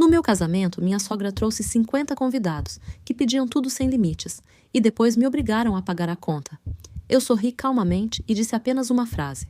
No meu casamento, minha sogra trouxe 50 convidados, que pediam tudo sem limites, e depois me obrigaram a pagar a conta. Eu sorri calmamente e disse apenas uma frase.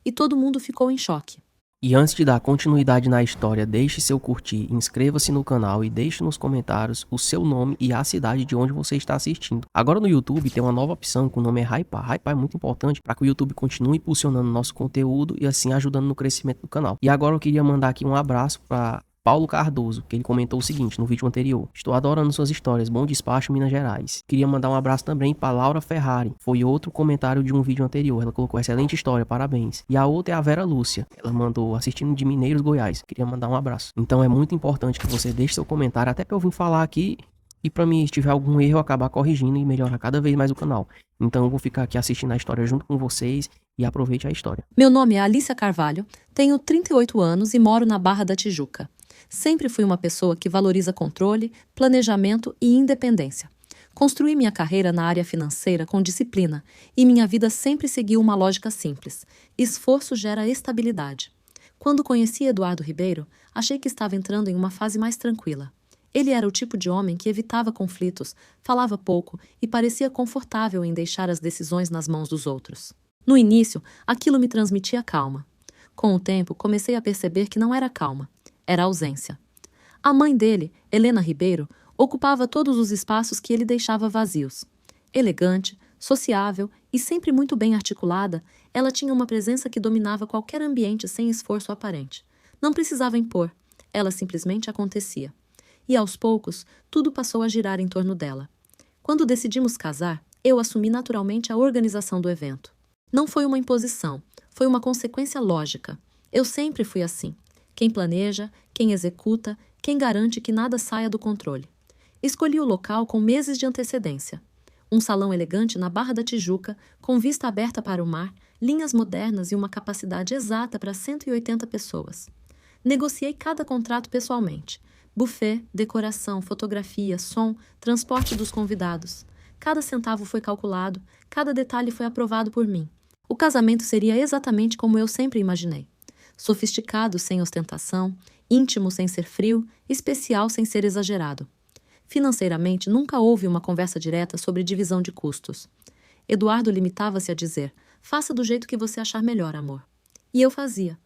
E todo mundo ficou em choque. E antes de dar continuidade na história, deixe seu curtir, inscreva-se no canal e deixe nos comentários o seu nome e a cidade de onde você está assistindo. Agora no YouTube tem uma nova opção que o nome é Hypar. Hypar é muito importante para que o YouTube continue impulsionando nosso conteúdo e assim ajudando no crescimento do canal. E agora eu queria mandar aqui um abraço para Paulo Cardoso, que ele comentou o seguinte no vídeo anterior: estou adorando suas histórias, bom despacho, Minas Gerais. Queria mandar um abraço também para Laura Ferrari, foi outro comentário de um vídeo anterior, ela colocou excelente história, parabéns. E a outra é a Vera Lúcia, ela mandou assistindo de Mineiros, Goiás, queria mandar um abraço. Então é muito importante que você deixe seu comentário, até para eu vir falar aqui e para mim, se tiver algum erro, eu acabar corrigindo e melhorar cada vez mais o canal. Então eu vou ficar aqui assistindo a história junto com vocês e aproveite a história. Meu nome é Alicia Carvalho, tenho 38 anos e moro na Barra da Tijuca. Sempre fui uma pessoa que valoriza controle, planejamento e independência. Construí minha carreira na área financeira com disciplina e minha vida sempre seguiu uma lógica simples. Esforço gera estabilidade. Quando conheci Eduardo Ribeiro, achei que estava entrando em uma fase mais tranquila. Ele era o tipo de homem que evitava conflitos, falava pouco e parecia confortável em deixar as decisões nas mãos dos outros. No início, aquilo me transmitia calma. Com o tempo, comecei a perceber que não era calma, era ausência. A mãe dele, Helena Ribeiro, ocupava todos os espaços que ele deixava vazios. Elegante, sociável e sempre muito bem articulada, ela tinha uma presença que dominava qualquer ambiente sem esforço aparente. Não precisava impor, ela simplesmente acontecia. E aos poucos, tudo passou a girar em torno dela. Quando decidimos casar, eu assumi naturalmente a organização do evento. Não foi uma imposição, foi uma consequência lógica. Eu sempre fui assim. Quem planeja, quem executa, quem garante que nada saia do controle. Escolhi o local com meses de antecedência. Um salão elegante na Barra da Tijuca, com vista aberta para o mar, linhas modernas e uma capacidade exata para 180 pessoas. Negociei cada contrato pessoalmente. Buffet, decoração, fotografia, som, transporte dos convidados. Cada centavo foi calculado, cada detalhe foi aprovado por mim. O casamento seria exatamente como eu sempre imaginei. Sofisticado sem ostentação, íntimo sem ser frio, especial sem ser exagerado. Financeiramente, nunca houve uma conversa direta sobre divisão de custos. Eduardo limitava-se a dizer: faça do jeito que você achar melhor, amor. E eu fazia.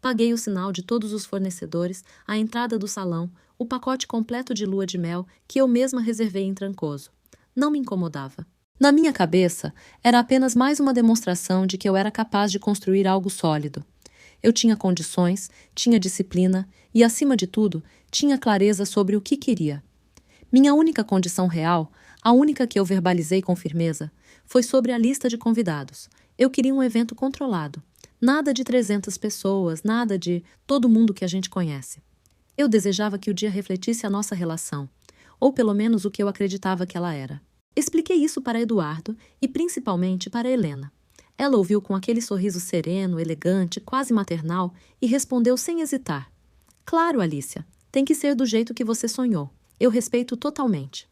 Paguei o sinal de todos os fornecedores, a entrada do salão, o pacote completo de lua de mel que eu mesma reservei em Trancoso. Não me incomodava. Na minha cabeça, era apenas mais uma demonstração de que eu era capaz de construir algo sólido. Eu tinha condições, tinha disciplina e, acima de tudo, tinha clareza sobre o que queria. Minha única condição real, a única que eu verbalizei com firmeza, foi sobre a lista de convidados. Eu queria um evento controlado. Nada de 300 pessoas, nada de todo mundo que a gente conhece. Eu desejava que o dia refletisse a nossa relação, ou pelo menos o que eu acreditava que ela era. Expliquei isso para Eduardo e principalmente para Helena. Ela ouviu com aquele sorriso sereno, elegante, quase maternal e respondeu sem hesitar. Claro, Alicia, tem que ser do jeito que você sonhou. Eu respeito totalmente.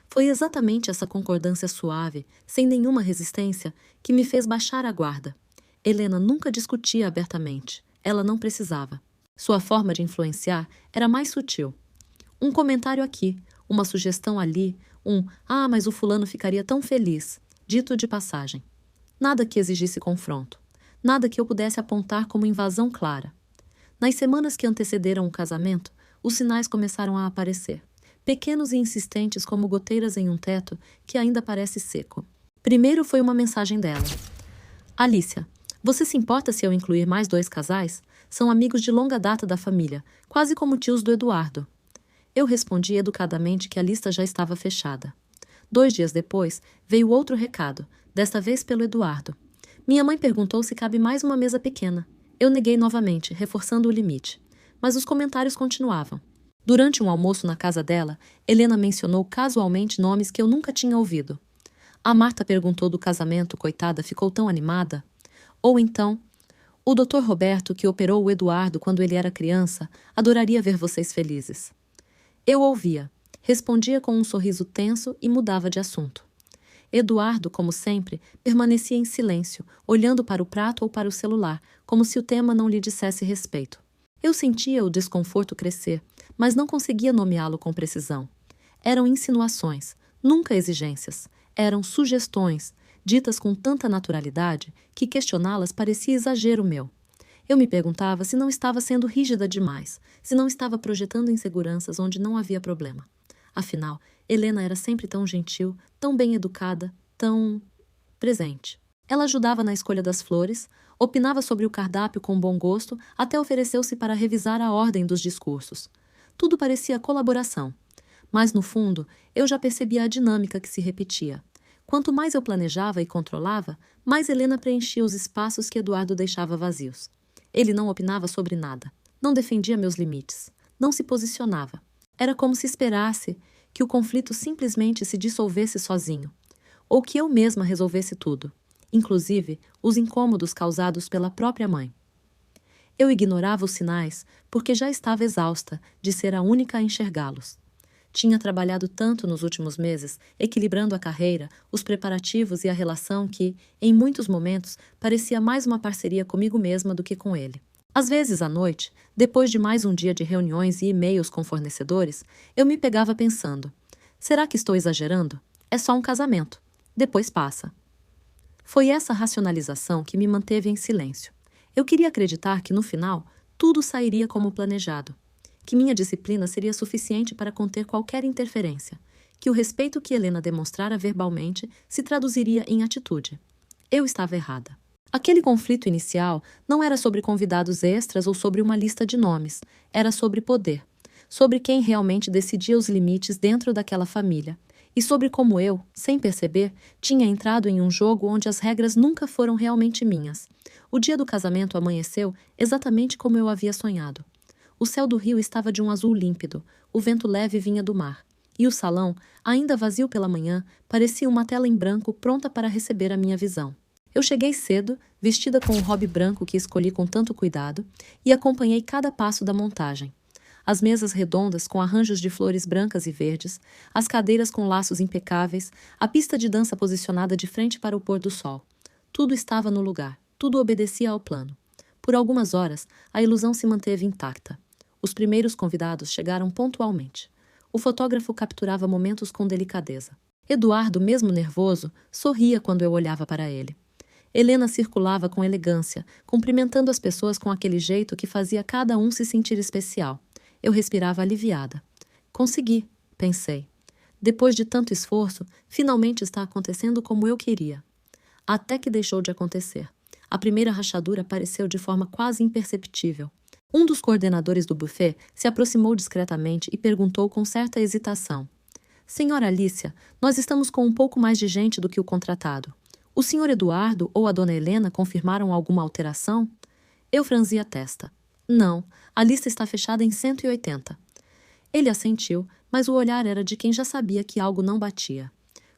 Foi exatamente essa concordância suave, sem nenhuma resistência, que me fez baixar a guarda. Helena nunca discutia abertamente. Ela não precisava. Sua forma de influenciar era mais sutil. Um comentário aqui, uma sugestão ali, mas o fulano ficaria tão feliz, dito de passagem. Nada que exigisse confronto. Nada que eu pudesse apontar como invasão clara. Nas semanas que antecederam o casamento, os sinais começaram a aparecer. Pequenos e insistentes como goteiras em um teto que ainda parece seco. Primeiro foi uma mensagem dela. Alicia, você se importa se eu incluir mais 2 casais? São amigos de longa data da família, quase como tios do Eduardo. Eu respondi educadamente que a lista já estava fechada. 2 dias depois, veio outro recado, desta vez pelo Eduardo. Minha mãe perguntou se cabe mais uma mesa pequena. Eu neguei novamente, reforçando o limite. Mas os comentários continuavam. Durante um almoço na casa dela, Helena mencionou casualmente nomes que eu nunca tinha ouvido. A Marta perguntou do casamento, coitada, ficou tão animada. Ou então, o Dr. Roberto, que operou o Eduardo quando ele era criança, adoraria ver vocês felizes. Eu ouvia, respondia com um sorriso tenso e mudava de assunto. Eduardo, como sempre, permanecia em silêncio, olhando para o prato ou para o celular, como se o tema não lhe dissesse respeito. Eu sentia o desconforto crescer, mas não conseguia nomeá-lo com precisão. Eram insinuações, nunca exigências. Eram sugestões, ditas com tanta naturalidade que questioná-las parecia exagero meu. Eu me perguntava se não estava sendo rígida demais, se não estava projetando inseguranças onde não havia problema. Afinal, Helena era sempre tão gentil, tão bem educada, tão presente. Ela ajudava na escolha das flores, opinava sobre o cardápio com bom gosto, até ofereceu-se para revisar a ordem dos discursos. Tudo parecia colaboração. Mas, no fundo, eu já percebia a dinâmica que se repetia. Quanto mais eu planejava e controlava, mais Helena preenchia os espaços que Eduardo deixava vazios. Ele não opinava sobre nada, não defendia meus limites, não se posicionava. Era como se esperasse que o conflito simplesmente se dissolvesse sozinho, ou que eu mesma resolvesse tudo, inclusive os incômodos causados pela própria mãe. Eu ignorava os sinais porque já estava exausta de ser a única a enxergá-los. Tinha trabalhado tanto nos últimos meses, equilibrando a carreira, os preparativos e a relação que, em muitos momentos, parecia mais uma parceria comigo mesma do que com ele. Às vezes, à noite, depois de mais um dia de reuniões e e-mails com fornecedores, eu me pegava pensando: será que estou exagerando? É só um casamento. Depois passa. Foi essa racionalização que me manteve em silêncio. Eu queria acreditar que, no final, tudo sairia como planejado, que minha disciplina seria suficiente para conter qualquer interferência, que o respeito que Helena demonstrara verbalmente se traduziria em atitude. Eu estava errada. Aquele conflito inicial não era sobre convidados extras ou sobre uma lista de nomes, era sobre poder, sobre quem realmente decidia os limites dentro daquela família, e sobre como eu, sem perceber, tinha entrado em um jogo onde as regras nunca foram realmente minhas. O dia do casamento amanheceu exatamente como eu havia sonhado. O céu do rio estava de um azul límpido, o vento leve vinha do mar, e o salão, ainda vazio pela manhã, parecia uma tela em branco pronta para receber a minha visão. Eu cheguei cedo, vestida com o robe branco que escolhi com tanto cuidado, e acompanhei cada passo da montagem. As mesas redondas com arranjos de flores brancas e verdes, as cadeiras com laços impecáveis, a pista de dança posicionada de frente para o pôr do sol. Tudo estava no lugar, tudo obedecia ao plano. Por algumas horas, a ilusão se manteve intacta. Os primeiros convidados chegaram pontualmente. O fotógrafo capturava momentos com delicadeza. Eduardo, mesmo nervoso, sorria quando eu olhava para ele. Helena circulava com elegância, cumprimentando as pessoas com aquele jeito que fazia cada um se sentir especial. Eu respirava aliviada. Consegui, pensei. Depois de tanto esforço, finalmente está acontecendo como eu queria. Até que deixou de acontecer. A primeira rachadura apareceu de forma quase imperceptível. Um dos coordenadores do buffet se aproximou discretamente e perguntou com certa hesitação: Senhora Alicia, nós estamos com um pouco mais de gente do que o contratado. O senhor Eduardo ou a dona Helena confirmaram alguma alteração? Eu franzi a testa. Não, a lista está fechada em 180. Ele assentiu, mas o olhar era de quem já sabia que algo não batia.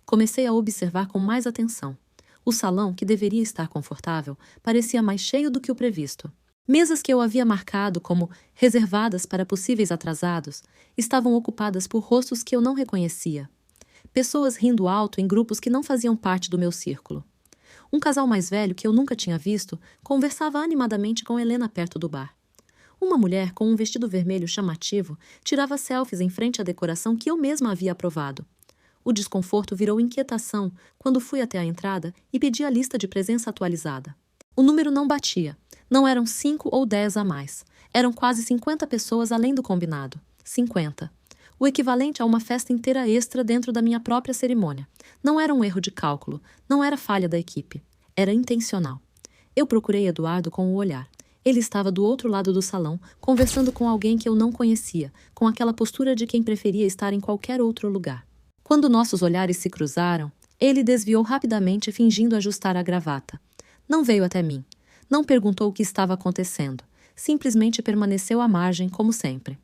Comecei a observar com mais atenção. O salão, que deveria estar confortável, parecia mais cheio do que o previsto. Mesas que eu havia marcado como reservadas para possíveis atrasados estavam ocupadas por rostos que eu não reconhecia. Pessoas rindo alto em grupos que não faziam parte do meu círculo. Um casal mais velho que eu nunca tinha visto conversava animadamente com Helena perto do bar. Uma mulher com um vestido vermelho chamativo tirava selfies em frente à decoração que eu mesma havia aprovado. O desconforto virou inquietação quando fui até a entrada e pedi a lista de presença atualizada. O número não batia. Não eram 5 ou 10 a mais. Eram quase 50 pessoas além do combinado. 50. O equivalente a uma festa inteira extra dentro da minha própria cerimônia. Não era um erro de cálculo. Não era falha da equipe. Era intencional. Eu procurei Eduardo com o olhar. Ele estava do outro lado do salão, conversando com alguém que eu não conhecia, com aquela postura de quem preferia estar em qualquer outro lugar. Quando nossos olhares se cruzaram, ele desviou rapidamente, fingindo ajustar a gravata. Não veio até mim. Não perguntou o que estava acontecendo. Simplesmente permaneceu à margem, como sempre.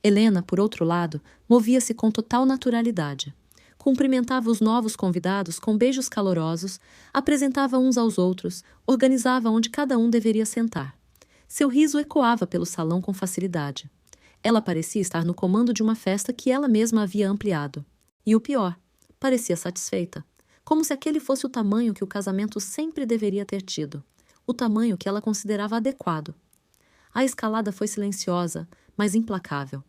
Helena, por outro lado, movia-se com total naturalidade. Cumprimentava os novos convidados com beijos calorosos, apresentava uns aos outros, organizava onde cada um deveria sentar. Seu riso ecoava pelo salão com facilidade. Ela parecia estar no comando de uma festa que ela mesma havia ampliado. E o pior, parecia satisfeita. Como se aquele fosse o tamanho que o casamento sempre deveria ter tido. O tamanho que ela considerava adequado. A escalada foi silenciosa, mas implacável.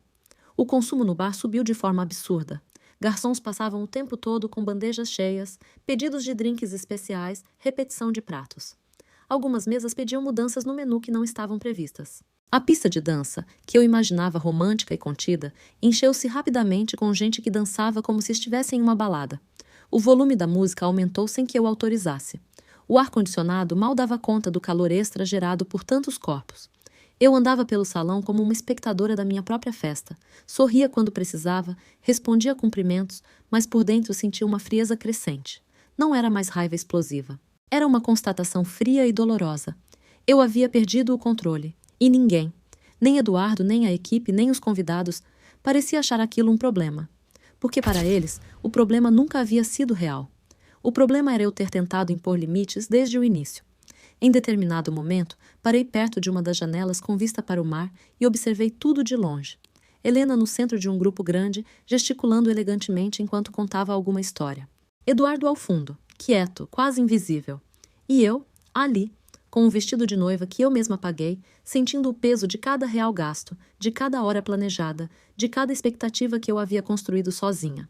O consumo no bar subiu de forma absurda. Garçons passavam o tempo todo com bandejas cheias, pedidos de drinks especiais, repetição de pratos. Algumas mesas pediam mudanças no menu que não estavam previstas. A pista de dança, que eu imaginava romântica e contida, encheu-se rapidamente com gente que dançava como se estivesse em uma balada. O volume da música aumentou sem que eu autorizasse. O ar-condicionado mal dava conta do calor extra gerado por tantos corpos. Eu andava pelo salão como uma espectadora da minha própria festa. Sorria quando precisava, respondia cumprimentos, mas por dentro sentia uma frieza crescente. Não era mais raiva explosiva. Era uma constatação fria e dolorosa. Eu havia perdido o controle. E ninguém, nem Eduardo, nem a equipe, nem os convidados, parecia achar aquilo um problema. Porque para eles, o problema nunca havia sido real. O problema era eu ter tentado impor limites desde o início. Em determinado momento, parei perto de uma das janelas com vista para o mar e observei tudo de longe. Helena no centro de um grupo grande, gesticulando elegantemente enquanto contava alguma história. Eduardo ao fundo, quieto, quase invisível. E eu, ali, com um vestido de noiva que eu mesma paguei, sentindo o peso de cada real gasto, de cada hora planejada, de cada expectativa que eu havia construído sozinha.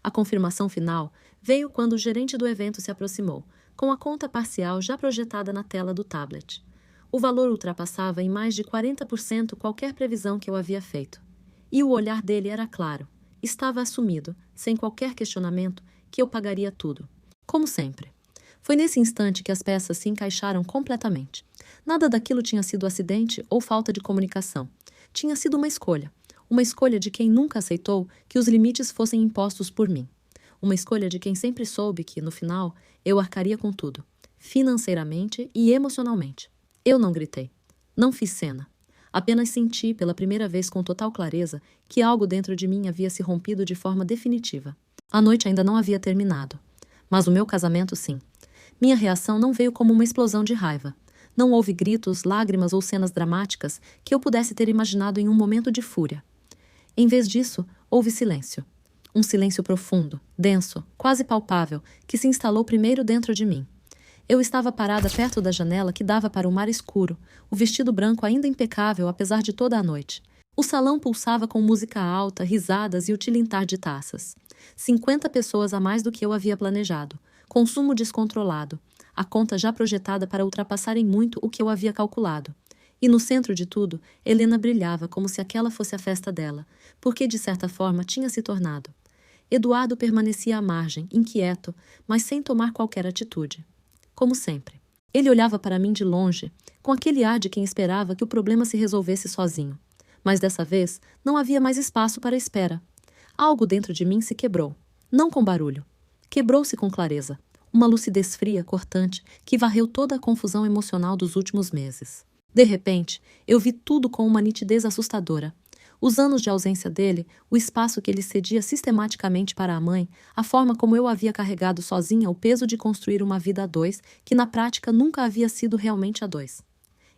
A confirmação final veio quando o gerente do evento se aproximou, com a conta parcial já projetada na tela do tablet. O valor ultrapassava em mais de 40% qualquer previsão que eu havia feito. E o olhar dele era claro. Estava assumido, sem qualquer questionamento, que eu pagaria tudo. Como sempre. Foi nesse instante que as peças se encaixaram completamente. Nada daquilo tinha sido acidente ou falta de comunicação. Tinha sido uma escolha de quem nunca aceitou que os limites fossem impostos por mim. Uma escolha de quem sempre soube que, no final, eu arcaria com tudo, financeiramente e emocionalmente. Eu não gritei. Não fiz cena. Apenas senti, pela primeira vez com total clareza, que algo dentro de mim havia se rompido de forma definitiva. A noite ainda não havia terminado. Mas o meu casamento, sim. Minha reação não veio como uma explosão de raiva. Não houve gritos, lágrimas ou cenas dramáticas que eu pudesse ter imaginado em um momento de fúria. Em vez disso, houve silêncio. Um silêncio profundo, denso, quase palpável, que se instalou primeiro dentro de mim. Eu estava parada perto da janela que dava para o mar escuro, o vestido branco ainda impecável apesar de toda a noite. O salão pulsava com música alta, risadas e o tilintar de taças. 50 pessoas a mais do que eu havia planejado. Consumo descontrolado. A conta já projetada para ultrapassar em muito o que eu havia calculado. E no centro de tudo, Helena brilhava como se aquela fosse a festa dela, porque de certa forma tinha se tornado. Eduardo permanecia à margem, inquieto, mas sem tomar qualquer atitude. Como sempre. Ele olhava para mim de longe, com aquele ar de quem esperava que o problema se resolvesse sozinho. Mas dessa vez, não havia mais espaço para espera. Algo dentro de mim se quebrou. Não com barulho. Quebrou-se com clareza. Uma lucidez fria, cortante, que varreu toda a confusão emocional dos últimos meses. De repente, eu vi tudo com uma nitidez assustadora. Os anos de ausência dele, o espaço que ele cedia sistematicamente para a mãe, a forma como eu havia carregado sozinha o peso de construir uma vida a dois, que na prática nunca havia sido realmente a dois.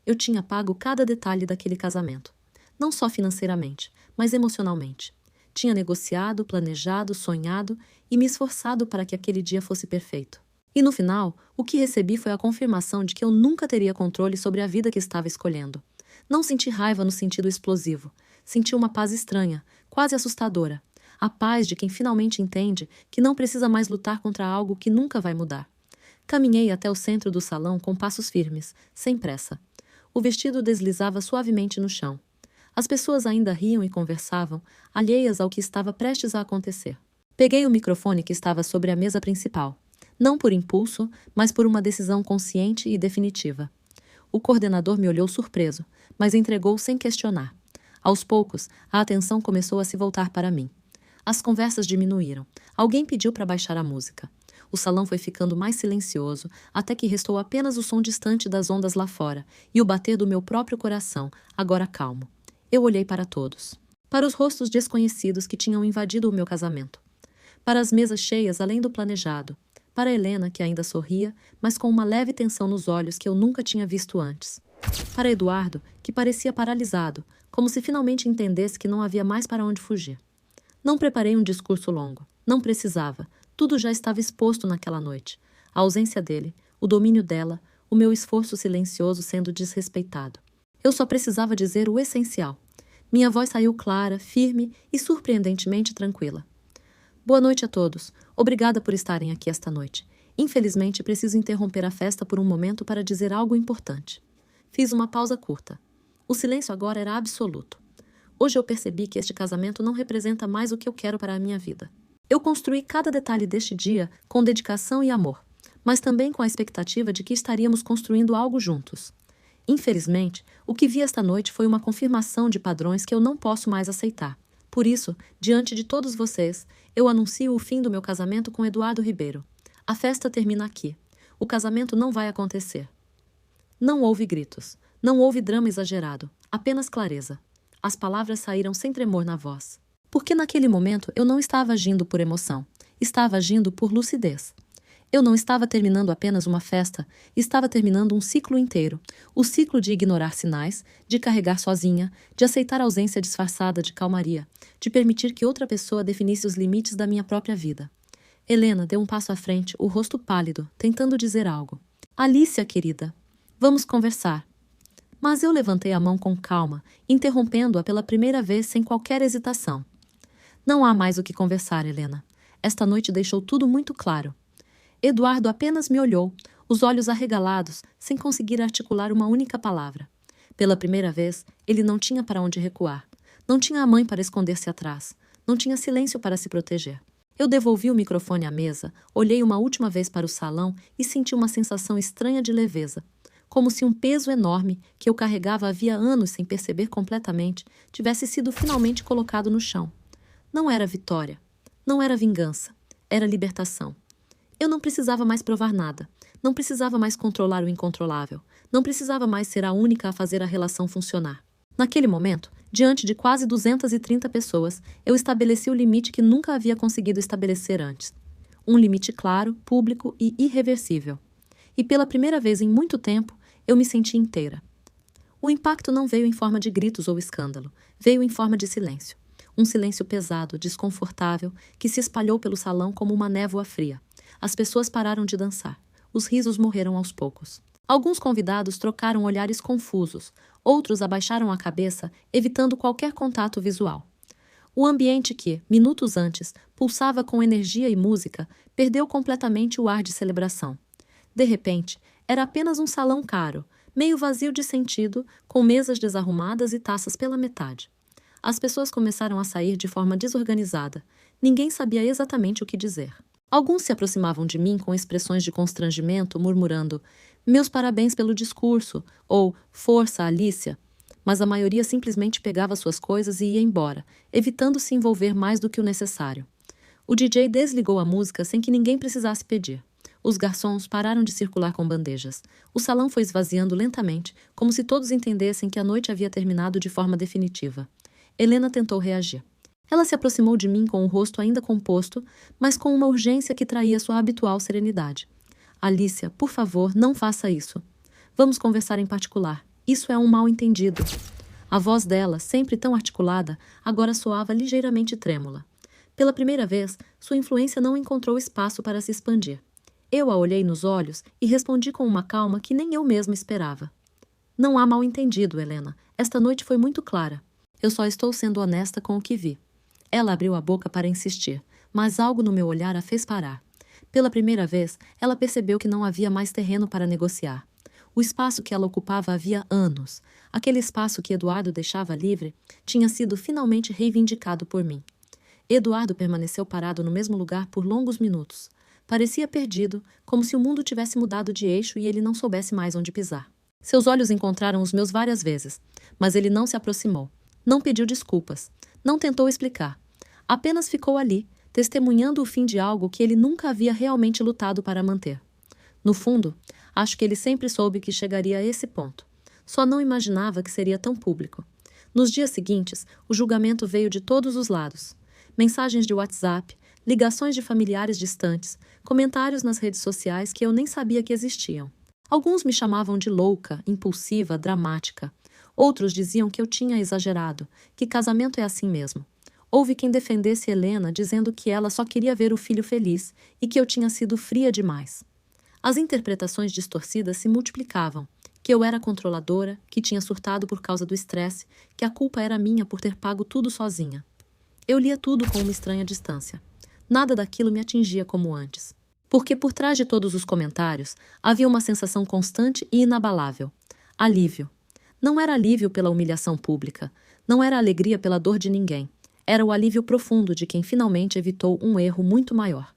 Eu tinha pago cada detalhe daquele casamento. Não só financeiramente, mas emocionalmente. Tinha negociado, planejado, sonhado e me esforçado para que aquele dia fosse perfeito. E no final, o que recebi foi a confirmação de que eu nunca teria controle sobre a vida que estava escolhendo. Não senti raiva no sentido explosivo. Senti uma paz estranha, quase assustadora. A paz de quem finalmente entende que não precisa mais lutar contra algo que nunca vai mudar. Caminhei até o centro do salão com passos firmes, sem pressa. O vestido deslizava suavemente no chão. As pessoas ainda riam e conversavam, alheias ao que estava prestes a acontecer. Peguei o microfone que estava sobre a mesa principal. Não por impulso, mas por uma decisão consciente e definitiva. O coordenador me olhou surpreso, mas entregou sem questionar. Aos poucos, a atenção começou a se voltar para mim. As conversas diminuíram. Alguém pediu para baixar a música. O salão foi ficando mais silencioso, até que restou apenas o som distante das ondas lá fora e o bater do meu próprio coração, agora calmo. Eu olhei para todos. Para os rostos desconhecidos que tinham invadido o meu casamento. Para as mesas cheias além do planejado. Para Helena, que ainda sorria, mas com uma leve tensão nos olhos que eu nunca tinha visto antes. Para Eduardo, que parecia paralisado, como se finalmente entendesse que não havia mais para onde fugir. Não preparei um discurso longo. Não precisava. Tudo já estava exposto naquela noite. A ausência dele, o domínio dela, o meu esforço silencioso sendo desrespeitado. Eu só precisava dizer o essencial. Minha voz saiu clara, firme e surpreendentemente tranquila. Boa noite a todos. Obrigada por estarem aqui esta noite. Infelizmente, preciso interromper a festa por um momento para dizer algo importante. Fiz uma pausa curta. O silêncio agora era absoluto. Hoje eu percebi que este casamento não representa mais o que eu quero para a minha vida. Eu construí cada detalhe deste dia com dedicação e amor, mas também com a expectativa de que estaríamos construindo algo juntos. Infelizmente, o que vi esta noite foi uma confirmação de padrões que eu não posso mais aceitar. Por isso, diante de todos vocês, eu anuncio o fim do meu casamento com Eduardo Ribeiro. A festa termina aqui. O casamento não vai acontecer. Não houve gritos. Não houve drama exagerado. Apenas clareza. As palavras saíram sem tremor na voz. Porque naquele momento eu não estava agindo por emoção. Estava agindo por lucidez. Eu não estava terminando apenas uma festa, estava terminando um ciclo inteiro. O ciclo de ignorar sinais, de carregar sozinha, de aceitar a ausência disfarçada de calmaria, de permitir que outra pessoa definisse os limites da minha própria vida. Helena deu um passo à frente, o rosto pálido, tentando dizer algo. Alicia, querida, vamos conversar. Mas eu levantei a mão com calma, interrompendo-a pela primeira vez sem qualquer hesitação. Não há mais o que conversar, Helena. Esta noite deixou tudo muito claro. Eduardo apenas me olhou, os olhos arregalados, sem conseguir articular uma única palavra. Pela primeira vez, ele não tinha para onde recuar. Não tinha a mãe para esconder-se atrás. Não tinha silêncio para se proteger. Eu devolvi o microfone à mesa, olhei uma última vez para o salão e senti uma sensação estranha de leveza. Como se um peso enorme, que eu carregava havia anos sem perceber completamente, tivesse sido finalmente colocado no chão. Não era vitória. Não era vingança. Era libertação. Eu não precisava mais provar nada. Não precisava mais controlar o incontrolável. Não precisava mais ser a única a fazer a relação funcionar. Naquele momento, diante de quase 230 pessoas, eu estabeleci o limite que nunca havia conseguido estabelecer antes. Um limite claro, público e irreversível. E pela primeira vez em muito tempo, eu me senti inteira. O impacto não veio em forma de gritos ou escândalo. Veio em forma de silêncio. Um silêncio pesado, desconfortável, que se espalhou pelo salão como uma névoa fria. As pessoas pararam de dançar. Os risos morreram aos poucos. Alguns convidados trocaram olhares confusos. Outros abaixaram a cabeça, evitando qualquer contato visual. O ambiente que, minutos antes, pulsava com energia e música, perdeu completamente o ar de celebração. De repente, era apenas um salão caro, meio vazio de sentido, com mesas desarrumadas e taças pela metade. As pessoas começaram a sair de forma desorganizada. Ninguém sabia exatamente o que dizer. Alguns se aproximavam de mim com expressões de constrangimento, murmurando "Meus parabéns pelo discurso" ou "Força, Alicia", mas a maioria simplesmente pegava suas coisas e ia embora, evitando se envolver mais do que o necessário. O DJ desligou a música sem que ninguém precisasse pedir. Os garçons pararam de circular com bandejas. O salão foi esvaziando lentamente, como se todos entendessem que a noite havia terminado de forma definitiva. Helena tentou reagir. Ela se aproximou de mim com o rosto ainda composto, mas com uma urgência que traía sua habitual serenidade. Alicia, por favor, não faça isso. Vamos conversar em particular. Isso é um mal-entendido. A voz dela, sempre tão articulada, agora soava ligeiramente trêmula. Pela primeira vez, sua influência não encontrou espaço para se expandir. Eu a olhei nos olhos e respondi com uma calma que nem eu mesma esperava. Não há mal-entendido, Helena. Esta noite foi muito clara. Eu só estou sendo honesta com o que vi. Ela abriu a boca para insistir, mas algo no meu olhar a fez parar. Pela primeira vez, ela percebeu que não havia mais terreno para negociar. O espaço que ela ocupava havia anos, aquele espaço que Eduardo deixava livre, tinha sido finalmente reivindicado por mim. Eduardo permaneceu parado no mesmo lugar por longos minutos. Parecia perdido, como se o mundo tivesse mudado de eixo e ele não soubesse mais onde pisar. Seus olhos encontraram os meus várias vezes, mas ele não se aproximou. Não pediu desculpas. Não tentou explicar. Apenas ficou ali, testemunhando o fim de algo que ele nunca havia realmente lutado para manter. No fundo, acho que ele sempre soube que chegaria a esse ponto. Só não imaginava que seria tão público. Nos dias seguintes, o julgamento veio de todos os lados. Mensagens de WhatsApp, ligações de familiares distantes, comentários nas redes sociais que eu nem sabia que existiam. Alguns me chamavam de louca, impulsiva, dramática. Outros diziam que eu tinha exagerado, que casamento é assim mesmo. Houve quem defendesse Helena dizendo que ela só queria ver o filho feliz e que eu tinha sido fria demais. As interpretações distorcidas se multiplicavam, que eu era controladora, que tinha surtado por causa do estresse, que a culpa era minha por ter pago tudo sozinha. Eu lia tudo com uma estranha distância. Nada daquilo me atingia como antes. Porque por trás de todos os comentários havia uma sensação constante e inabalável. Alívio. Não era alívio pela humilhação pública. Não era alegria pela dor de ninguém. Era o alívio profundo de quem finalmente evitou um erro muito maior.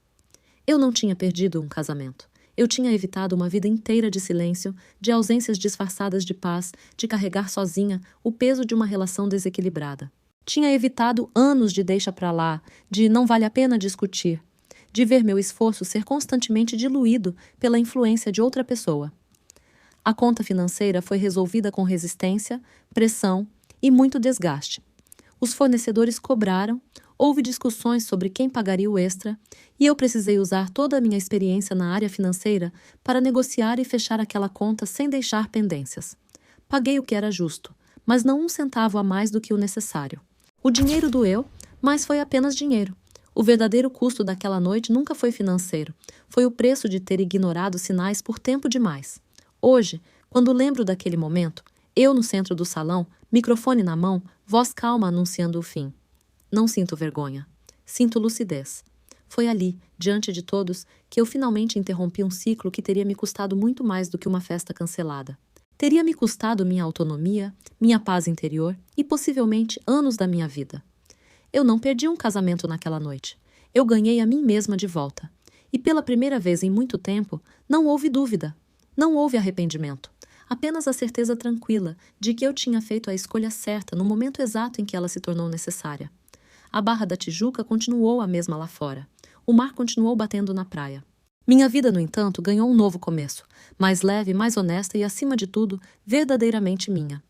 Eu não tinha perdido um casamento. Eu tinha evitado uma vida inteira de silêncio, de ausências disfarçadas de paz, de carregar sozinha o peso de uma relação desequilibrada. Tinha evitado anos de deixa pra lá, de não vale a pena discutir, de ver meu esforço ser constantemente diluído pela influência de outra pessoa. A conta financeira foi resolvida com resistência, pressão e muito desgaste. Os fornecedores cobraram, houve discussões sobre quem pagaria o extra e eu precisei usar toda a minha experiência na área financeira para negociar e fechar aquela conta sem deixar pendências. Paguei o que era justo, mas não um centavo a mais do que o necessário. O dinheiro doeu, mas foi apenas dinheiro. O verdadeiro custo daquela noite nunca foi financeiro. Foi o preço de ter ignorado sinais por tempo demais. Hoje, quando lembro daquele momento, eu no centro do salão, microfone na mão, voz calma anunciando o fim. Não sinto vergonha. Sinto lucidez. Foi ali, diante de todos, que eu finalmente interrompi um ciclo que teria me custado muito mais do que uma festa cancelada. Teria me custado minha autonomia, minha paz interior e possivelmente anos da minha vida. Eu não perdi um casamento naquela noite. Eu ganhei a mim mesma de volta. E pela primeira vez em muito tempo, não houve dúvida. Não houve arrependimento. Apenas a certeza tranquila de que eu tinha feito a escolha certa no momento exato em que ela se tornou necessária. A Barra da Tijuca continuou a mesma lá fora. O mar continuou batendo na praia. Minha vida, no entanto, ganhou um novo começo, mais leve, mais honesta e, acima de tudo, verdadeiramente minha.